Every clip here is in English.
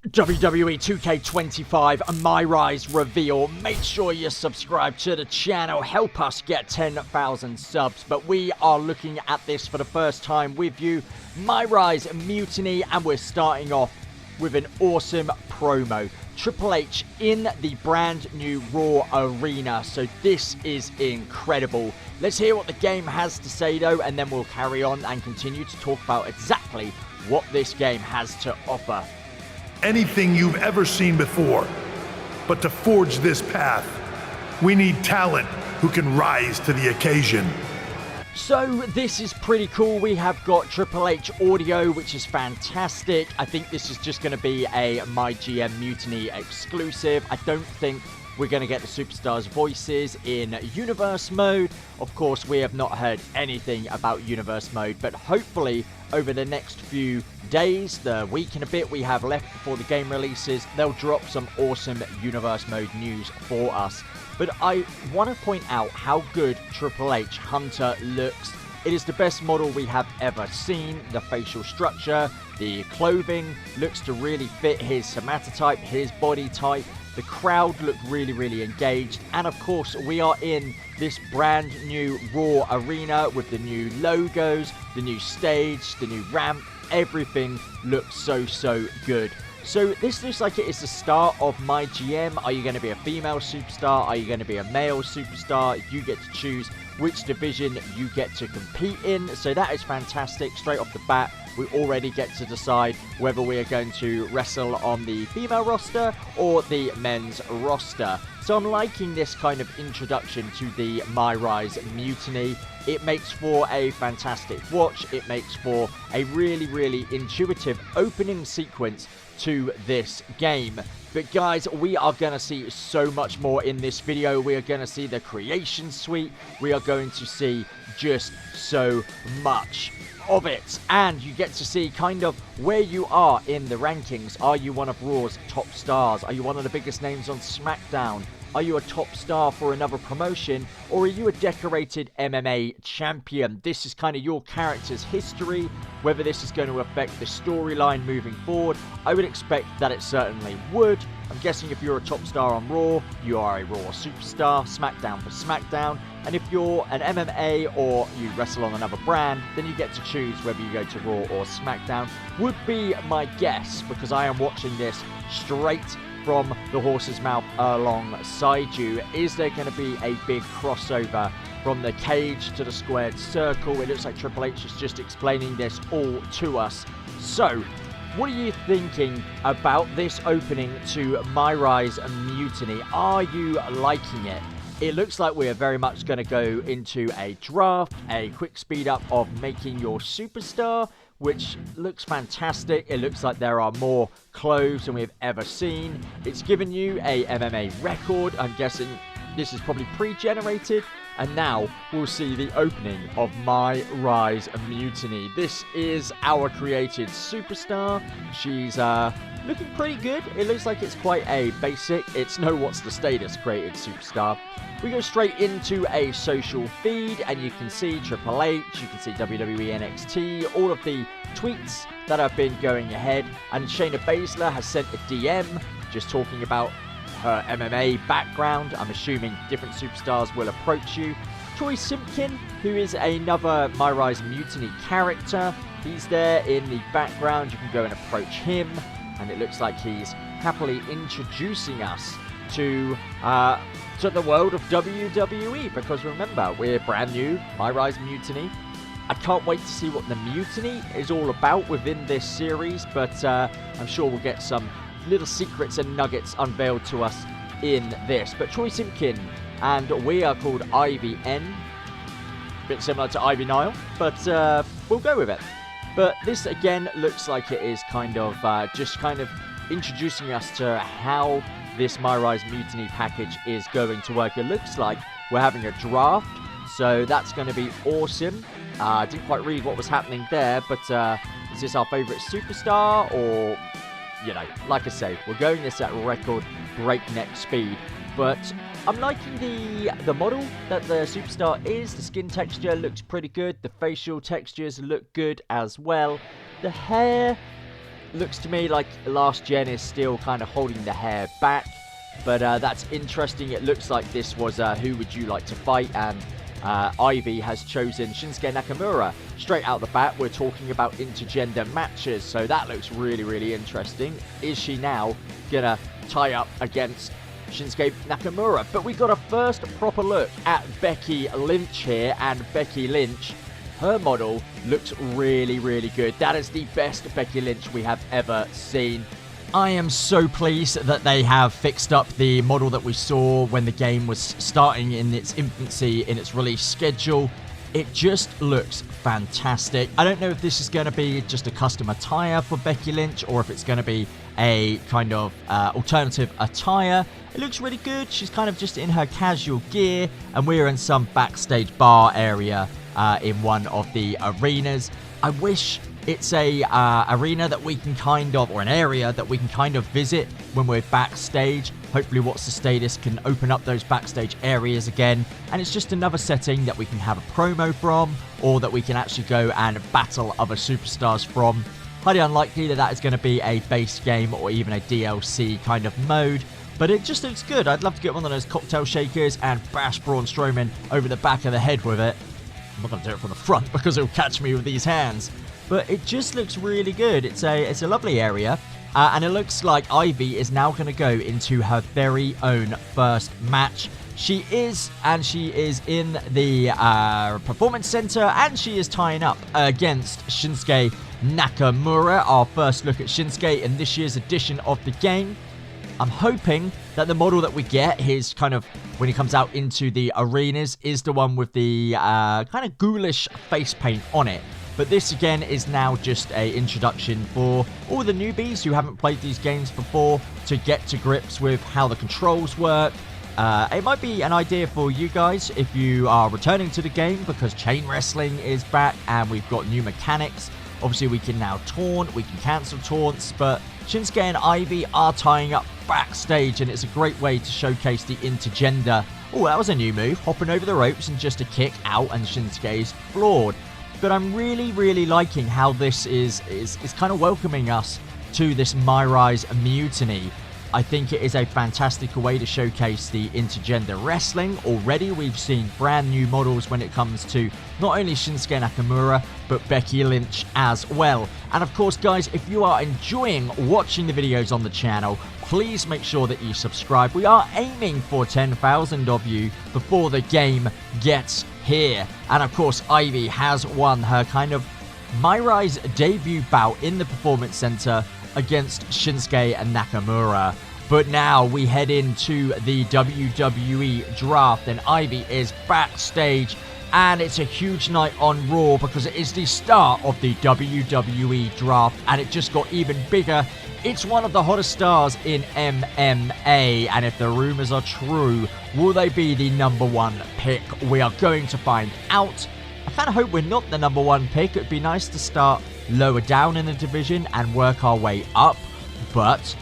WWE 2K25 MyRISE reveal. Make sure you subscribe to the channel. Help us get 10,000 subs. But we are looking at this for the first time with you. MyRISE Mutiny. And we're starting off with an awesome promo. Triple H in the brand new Raw Arena. So this is incredible. Let's hear what the game has to say though. And then we'll carry on and continue to talk about exactly what this game has to offer. Anything you've ever seen before. But to forge this path, we need talent who can rise to the occasion. So this is pretty cool. We have got Triple H audio, which is fantastic. I think this is just going to be a MyGM Mutiny exclusive. I don't think we're going to get the Superstars' voices in Universe Mode. Of course, we have not heard anything about Universe Mode, but hopefully over the next few days, the week and a bit we have left before the game releases, they'll drop some awesome Universe Mode news for us. But I want to point out how good Triple H Hunter looks. It is the best model we have ever seen. The facial structure, the clothing looks to really fit his somatotype, his body type. The crowd look really engaged. And of course, we are in this brand new Raw Arena with the new logos, the new stage, the new ramp. Everything looks so good. So this looks like it is the start of MyGM. Are you going to be a female superstar? Are you going to be a male superstar? You get to choose which division you get to compete in. So that is fantastic. Straight off the bat, we already get to decide whether we are going to wrestle on the female roster or the men's roster. So I'm liking this kind of introduction to the MyRISE Mutiny. It makes for a fantastic watch. It makes for a really intuitive opening sequence to this game. But guys, we are going to see so much more in this video. We are going to see the creation suite. We are going to see just so much of it. And you get to see kind of where you are in the rankings. Are you one of Raw's top stars? Are you one of the biggest names on SmackDown? Are you a top star for another promotion? Or are you a decorated MMA champion? This is kind of your character's history. Whether this is going to affect the storyline moving forward, I would expect that it certainly would. I'm guessing if you're a top star on Raw, you are a Raw superstar, SmackDown for SmackDown. And if you're an MMA or you wrestle on another brand, then you get to choose whether you go to Raw or SmackDown. Would be my guess, because I am watching this straight from the horse's mouth alongside you. Is there going to be a big crossover from the cage to the squared circle? It looks like Triple H is just explaining this all to us. So, what are you thinking about this opening to MyRISE Mutiny? Are you liking it? It looks like we are very much going to go into a draft, a quick speed up of making your superstar, which looks fantastic. It looks like there are more clothes than we've ever seen. It's given you a MMA record. I'm guessing this is probably pre-generated. And now we'll see the opening of MyRISE Mutiny. This is our created superstar. She's looking pretty good. It looks like it's quite a basic, it's no what's the status created superstar. We go straight into a social feed and you can see Triple H, you can see WWE NXT, all of the tweets that have been going ahead. And Shayna Baszler has sent a DM just talking about her MMA background. I'm assuming different superstars will approach you. Troy Simpkin, who is another MyRISE Mutiny character, he's there in the background. You can go and approach him, and it looks like he's happily introducing us to the world of WWE, because remember, we're brand new, MyRISE Mutiny. I can't wait to see what the Mutiny is all about within this series, but I'm sure we'll get some little secrets and nuggets unveiled to us in this. But Troy Simpkin, and we are called IVN. Bit similar to Ivy Nile, but we'll go with it. But this again looks like it is kind of just kind of introducing us to how this MyRISE Mutiny package is going to work. It looks like we're having a draft, so that's going to be awesome. I didn't quite read what was happening there, but is this our favourite superstar, or, you know, like I say, we're going this at record breakneck speed. But I'm liking the model that the superstar is. The skin texture looks pretty good. The facial textures look good as well. The hair Looks to me like last gen is still kind of holding the hair back. But that's interesting. It looks like this was Who Would You Like to Fight? And Ivy has chosen Shinsuke Nakamura. Straight out the bat, we're talking about intergender matches. So that looks really, really interesting. Is she now going to tie up against Shinsuke Nakamura? But we got a first proper look at Becky Lynch here. And Becky Lynch, her model looks really, really good. That is the best Becky Lynch we have ever seen. I am so pleased that they have fixed up the model that we saw when the game was starting in its infancy, in its release schedule. It just looks fantastic. I don't know if this is going to be just a custom attire for Becky Lynch or if it's going to be a kind of alternative attire. It looks really good. She's kind of just in her casual gear, and we're in some backstage bar area in one of the arenas. I wish it's a arena that we can kind of, or an area that we can kind of visit when we're backstage. Hopefully What's the Status can open up those backstage areas again, and it's just another setting that we can have a promo from, or that we can actually go and battle other superstars from. Highly unlikely that that is going to be a base game or even a DLC kind of mode, but it just looks good. I'd love to get one of those cocktail shakers and bash Braun Strowman over the back of the head with it. I'm not going to do it from the front because it'll catch me with these hands. But it just looks really good. It's a lovely area. And it looks like Ivy is now going to go into her very own first match. She is in the Performance Center, and she is tying up against Shinsuke Nakamura. Our first look at Shinsuke in this year's edition of the game. I'm hoping that the model that we get, his kind of, when he comes out into the arenas, is the one with the kind of ghoulish face paint on it. But this again is now just an introduction for all the newbies who haven't played these games before to get to grips with how the controls work. It might be an idea for you guys if you are returning to the game, because chain wrestling is back and we've got new mechanics. Obviously we can now taunt, we can cancel taunts, but Shinsuke and Ivy are tying up backstage, and it's a great way to showcase the intergender. Oh, that was a new move, hopping over the ropes and just a kick out, and Shinsuke's floored. But I'm really, really liking how this is kind of welcoming us to this MyRISE Mutiny. I think it is a fantastic way to showcase the intergender wrestling. Already we've seen brand new models when it comes to not only Shinsuke Nakamura, but Becky Lynch as well. And of course, guys, if you are enjoying watching the videos on the channel, please make sure that you subscribe. We are aiming for 10,000 of you before the game gets here. And of course, Ivy has won her kind of MyRISE debut bout in the Performance Center against Shinsuke Nakamura. But now we head into the WWE draft, and Ivy is backstage, and it's a huge night on Raw because it is the start of the WWE draft, and it just got even bigger. It's one of the hottest stars in MMA, and if the rumors are true, will they be the #1 pick? We are going to find out. I kind of hope we're not the #1 pick. It'd be nice to start lower down in the division and work our way up, but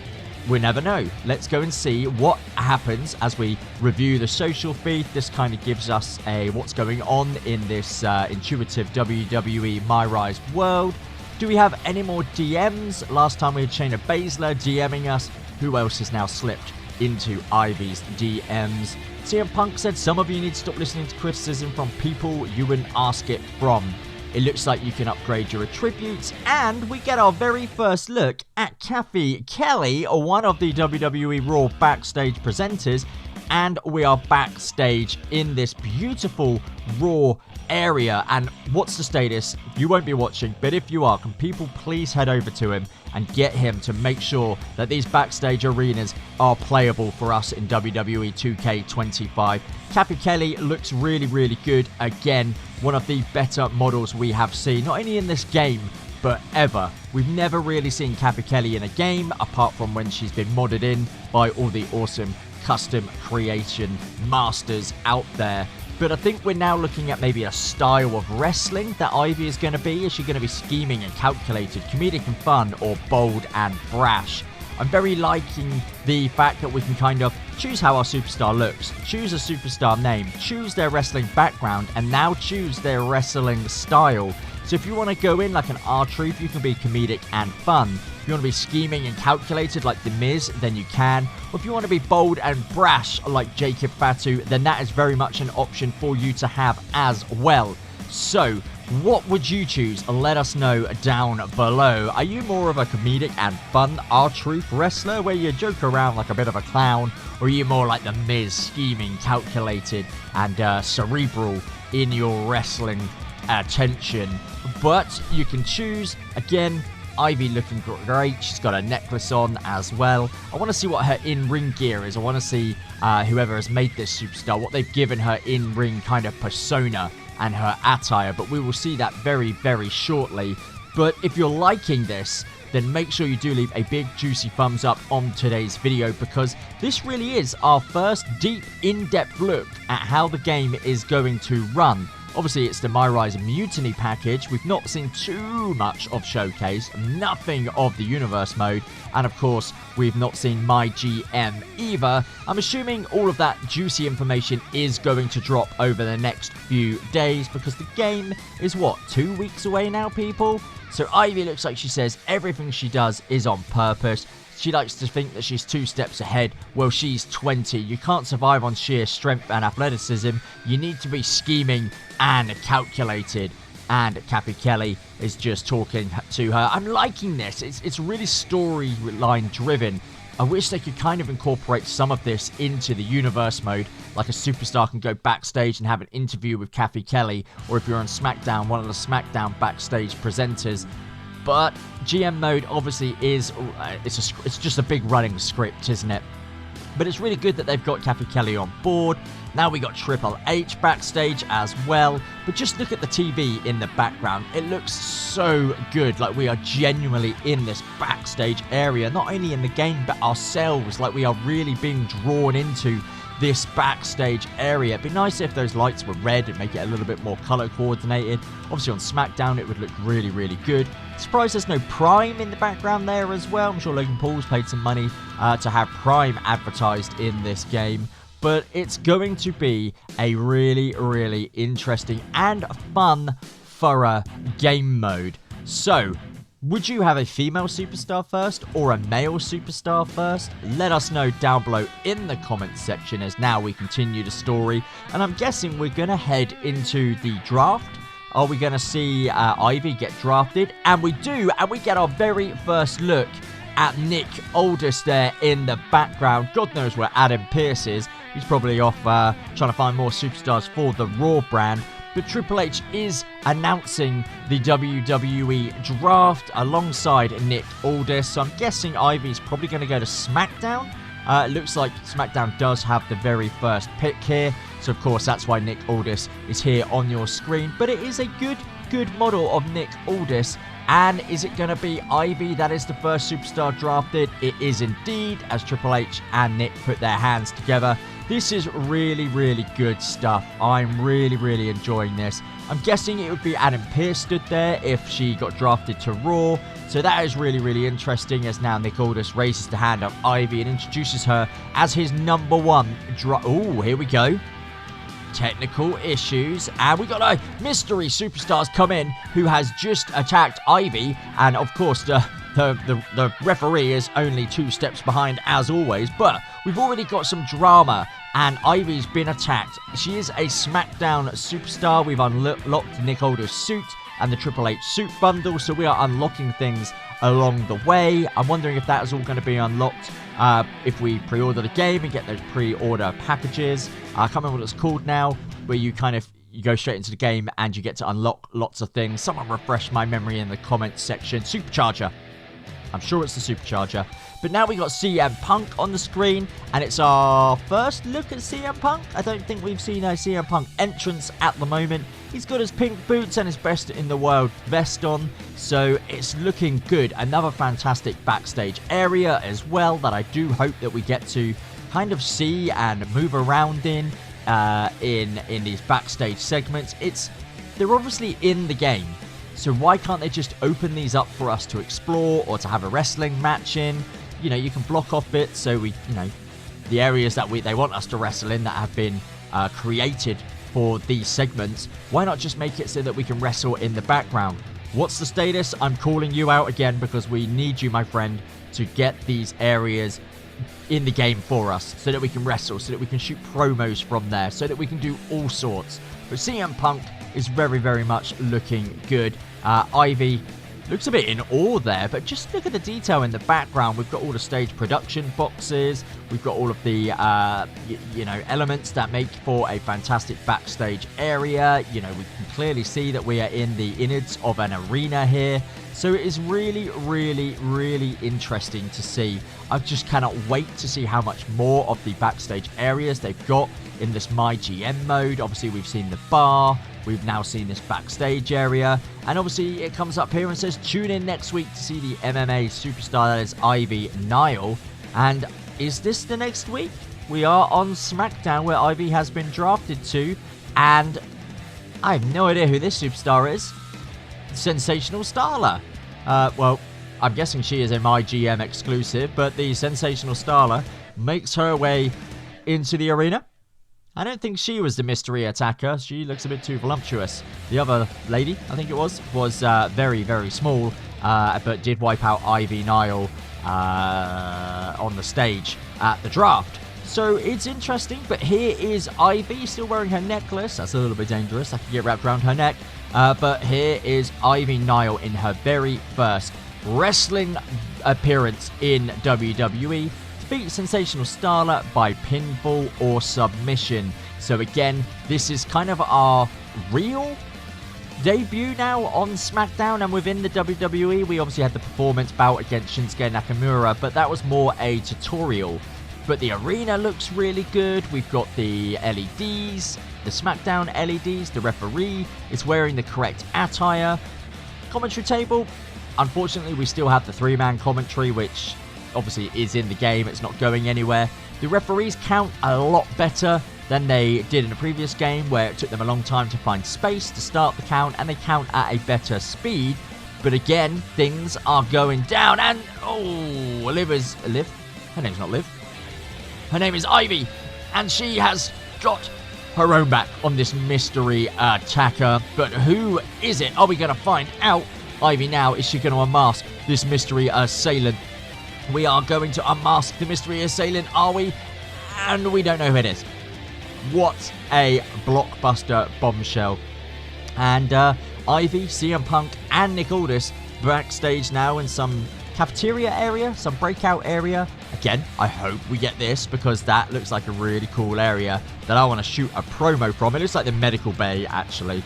we never know. Let's go and see what happens as we review the social feed. This kind of gives us a what's going on in this intuitive WWE MyRISE world. Do we have any more DMs? Last time we had Shayna Baszler DMing us. Who else has now slipped into Ivy's DMs? CM Punk said, some of you need to stop listening to criticism from people you wouldn't ask it from. It looks like you can upgrade your attributes, and we get our very first look at Kathy Kelly, one of the WWE Raw backstage presenters, and we are backstage in this beautiful Raw area. And what's the status? You won't be watching, but if you are, can people please head over to him and get him to make sure that these backstage arenas are playable for us in WWE 2K25. Kathy Kelly looks really, really good. Again, one of the better models we have seen, not only in this game, but ever. We've never really seen Kathy Kelly in a game, apart from when she's been modded in by all the awesome custom creation masters out there. But I think we're now looking at maybe a style of wrestling that Ivy is going to be. Is she going to be scheming and calculated, comedic and fun, or bold and brash? I'm very liking the fact that we can kind of choose how our superstar looks, choose a superstar name, choose their wrestling background, and now choose their wrestling style. So if you want to go in like an R-Truth, you can be comedic and fun. If you want to be scheming and calculated like The Miz, then you can. Or if you want to be bold and brash like Jacob Fatu, then that is very much an option for you to have as well. So, what would you choose? Let us know down below. Are you more of a comedic and fun R-Truth wrestler where you joke around like a bit of a clown? Or are you more like The Miz, scheming, calculated, and cerebral in your wrestling attention? But you can choose. Again, Ivy looking great. She's got a necklace on as well. I want to see what her in-ring gear is. I want to see whoever has made this superstar, what they've given her in-ring kind of persona and her attire, but we will see that very, very shortly. But if you're liking this, then make sure you do leave a big juicy thumbs up on today's video, because this really is our first deep, in-depth look at how the game is going to run. Obviously, it's the MyRISE Mutiny package. We've not seen too much of Showcase, nothing of the Universe mode, and of course, we've not seen MyGM either. I'm assuming all of that juicy information is going to drop over the next few days, because the game is, what, 2 weeks away now, people? So Ivy looks like she says everything she does is on purpose. She likes to think that she's 2 steps ahead. Well, she's 20. You can't survive on sheer strength and athleticism. You need to be scheming and calculated. And Kathy Kelly is just talking to her. I'm liking this. It's really storyline driven. I wish they could kind of incorporate some of this into the universe mode, like a superstar can go backstage and have an interview with Kathy Kelly, or if you're on SmackDown, one of the SmackDown backstage presenters. But GM mode obviously is, it's just a big running script, isn't it? But it's really good that they've got Kathy Kelly on board. Now we got Triple H backstage as well. But just look at the TV in the background. It looks so good. Like we are genuinely in this backstage area. Not only in the game, but ourselves. Like we are really being drawn into this backstage area. It'd be nice if those lights were red and make it a little bit more color coordinated. Obviously on SmackDown it would look really, really good. Surprised there's no Prime in the background there as well. I'm sure Logan Paul's paid some money to have Prime advertised in this game. But it's going to be a really, really interesting and fun, thorough game mode. So, would you have a female superstar first or a male superstar first? Let us know down below in the comments section as now we continue the story. And I'm guessing we're going to head into the draft. Are we going to see Ivy get drafted? And we do, and we get our very first look at Nick Aldis there in the background. God knows where Adam Pearce is. He's probably off trying to find more superstars for the Raw brand. But Triple H is announcing the WWE draft alongside Nick Aldis. So I'm guessing Ivy's probably going to go to SmackDown. It looks like SmackDown does have the very first pick here. So of course that's why Nick Aldis is here on your screen. But it is a good model of Nick Aldis. And is it going to be Ivy that is the first superstar drafted? It is indeed, as Triple H and Nick put their hands together. This is really, really good stuff. I'm really, really enjoying this. I'm guessing it would be Adam Pearce stood there if she got drafted to Raw. So that is really, really interesting, as now Nick Aldis raises the hand of Ivy and introduces her as his #1 Oh, here we go. Technical issues, and we got a mystery superstars come in who has just attacked Ivy, and of course the referee is only 2 steps behind as always, but we've already got some drama and Ivy's been attacked. She is a SmackDown superstar. We've unlocked Nick Aldis' suit and the Triple H suit bundle, so we are unlocking things along the way. I'm wondering if that is all going to be unlocked if we pre-order the game and get those pre-order packages. I can't remember what it's called now, where you go straight into the game and you get to unlock lots of things. Someone refresh my memory in the comments section. Supercharger. I'm sure it's the Supercharger. But now we got CM Punk on the screen, and it's our first look at CM Punk. I don't think we've seen a CM Punk entrance at the moment. He's got his pink boots and his best in the world vest on, so it's looking good. Another fantastic backstage area as well that I do hope that we get to kind of see and move around in these backstage segments. They're obviously in the game. So why can't they just open these up for us to explore or to have a wrestling match in? You know, you can block off bits so the areas that they want us to wrestle in that have been created for these segments, why not just make it so that we can wrestle in the background? What's the status? I'm calling you out again because we need you, my friend, to get these areas in the game for us so that we can wrestle, so that we can shoot promos from there, so that we can do all sorts. But CM Punk is very, very much looking good. Ivy looks a bit in awe there, but just look at the detail in the background. We've got all the stage production boxes. We've got all of the, elements that make for a fantastic backstage area. You know, we can clearly see that we are in the innards of an arena here. So it is really, really, really interesting to see. I just cannot wait to see how much more of the backstage areas they've got in this MyGM mode. Obviously, we've seen the bar. We've now seen this backstage area. And obviously, it comes up here and says, tune in next week to see the MMA superstar that is Ivy Nile. And is this the next week? We are on SmackDown, where Ivy has been drafted to. And I have no idea who this superstar is. Sensational Starla. Well, I'm guessing she is a MyGM exclusive, but the Sensational Starla makes her way into the arena. I don't think she was the mystery attacker. She looks a bit too voluptuous. The other lady, I think it was very, very small, but did wipe out Ivy Nile on the stage at the draft. So it's interesting, but here is Ivy still wearing her necklace. That's a little bit dangerous. I can get wrapped around her neck. But here is Ivy Nile in her very first wrestling appearance in WWE. Beat Sensational Starla by pinfall or submission. So again, this is kind of our real debut now on SmackDown and within the WWE. We obviously had the performance bout against Shinsuke Nakamura, but that was more a tutorial. But the arena looks really good. We've got the LEDs, the SmackDown LEDs. The referee is wearing the correct attire. Commentary table. Unfortunately, we still have the three-man commentary, which obviously is in the game. It's not going anywhere. The referees count a lot better than they did in the previous game, where it took them a long time to find space to start the count, and they count at a better speed. But again, things are going down, and Liv? Her name's not Liv. Her name is Ivy, and she has got her own back on this mystery attacker. But who is it? Are we going to find out? Ivy now, is she going to unmask this mystery assailant? We are going to unmask the mystery assailant, are we? And we don't know who it is. What a blockbuster bombshell. And Ivy, CM Punk, and Nick Aldis backstage now in some cafeteria area, some breakout area. Again, I hope we get this, because that looks like a really cool area that I want to shoot a promo from. It looks like the medical bay, actually.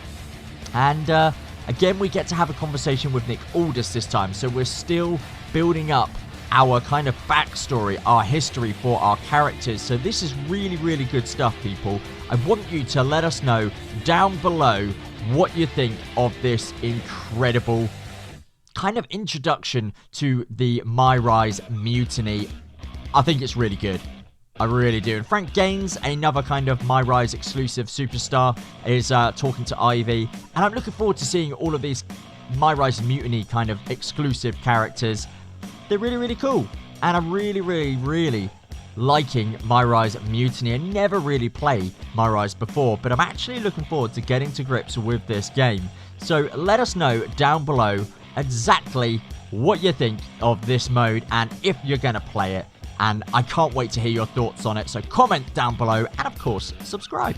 And again, we get to have a conversation with Nick Aldis this time. So we're still building up our kind of backstory, our history for our characters. So this is really, really good stuff, people. I want you to let us know down below what you think of this incredible kind of introduction to the MyRise Mutiny. I think it's really good. I really do. And Frank Gaines, another kind of MyRise exclusive superstar, is talking to Ivy. And I'm looking forward to seeing all of these MyRise Mutiny kind of exclusive characters. They're really, really cool. And I'm really, really, really liking MyRise Mutiny. I never really played MyRise before, but I'm actually looking forward to getting to grips with this game. So let us know down below exactly what you think of this mode and if you're going to play it. And I can't wait to hear your thoughts on it. So comment down below and, of course, subscribe.